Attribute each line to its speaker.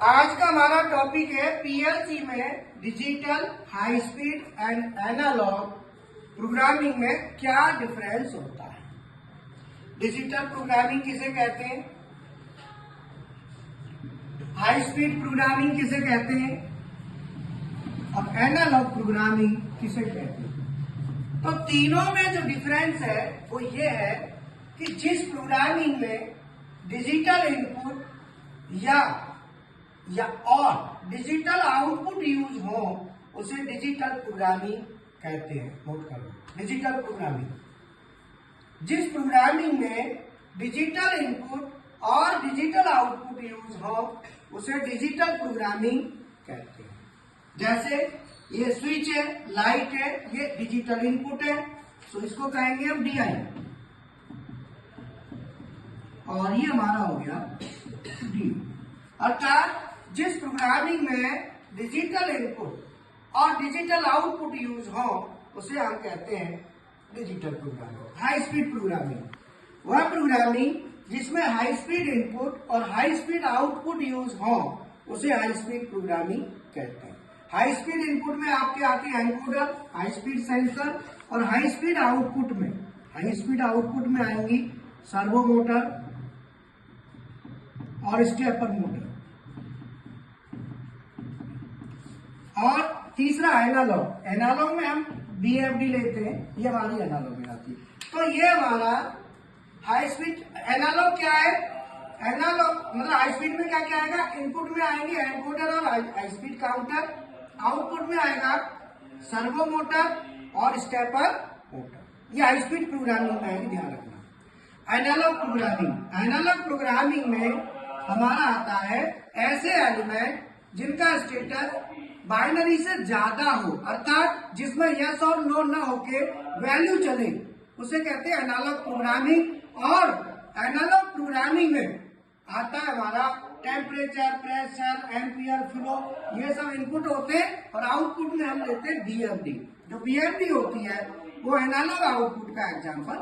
Speaker 1: आज का हमारा टॉपिक है पीएलसी में digital, high speed and analog programming में क्या डिफरेंस होता है। डिजिटल प्रोग्रामिंग किसे कहते हैं, हाई स्पीड प्रोग्रामिंग किसे कहते हैं और एनालॉग प्रोग्रामिंग किसे कहते हैं। तो तीनों में जो डिफरेंस है वो ये है कि जिस प्रोग्रामिंग में डिजिटल इनपुट या और डिजिटल आउटपुट यूज हो उसे डिजिटल प्रोग्रामिंग कहते हैं। नोट करो, डिजिटल प्रोग्रामिंग। जिस प्रोग्रामिंग में डिजिटल इनपुट और डिजिटल आउटपुट यूज हो उसे डिजिटल प्रोग्रामिंग कहते हैं। जैसे ये स्विच है, लाइट है, ये डिजिटल इनपुट है, तो इसको कहेंगे हम DI। और ये हमारा हो गया D। अर्थात जिस प्रोग्रामिंग में डिजिटल इनपुट और डिजिटल आउटपुट यूज हो उसे हम कहते हैं digital programming. High speed programming वह प्रोग्रामिंग जिसमें हाई स्पीड इनपुट और हाई स्पीड आउटपुट यूज हो उसे हाई स्पीड प्रोग्रामिंग कहते हैं। हाई स्पीड इनपुट में आपके आते हैं एनकोडर, हाई स्पीड सेंसर, और हाई स्पीड आउटपुट में आएंगी सर्वो मोटर और स्टेपर मोटर। और तीसरा एनालॉग में हम BFD लेते हैं, ये हमारी एनालॉग में आती है। तो ये हमारा हाई स्पीड एनालॉग क्या है, एनालॉग मतलब हाई स्पीड में क्या क्या आएगा, इनपुट में आएंगे एनकोडर और हाई स्पीड काउंटर, आउटपुट में आएगा सर्वो मोटर और स्टेपर मोटर। ये हाई स्पीड प्रोग्रामिंग में आएगी, ध्यान रखना। एनालॉग प्रोग्रामिंग में हमारा आता है ऐसे एलिमेंट जिनका स्टेटस बाइनरी से ज्यादा हो, अर्थात जिसमें यस और नो ना होके वैल्यू चले, उसे कहते हैं एनालॉग प्रोग्रामिंग। और एनालॉग प्रोग्रामिंग में आता है हमारा टेम्परेचर, प्रेशर, एम्पियर, फ्लो, ये सब इनपुट होते हैं। और आउटपुट में हम लेते हैं BFD। जो BFD होती है वो एनालॉग आउटपुट का एग्जाम्पल।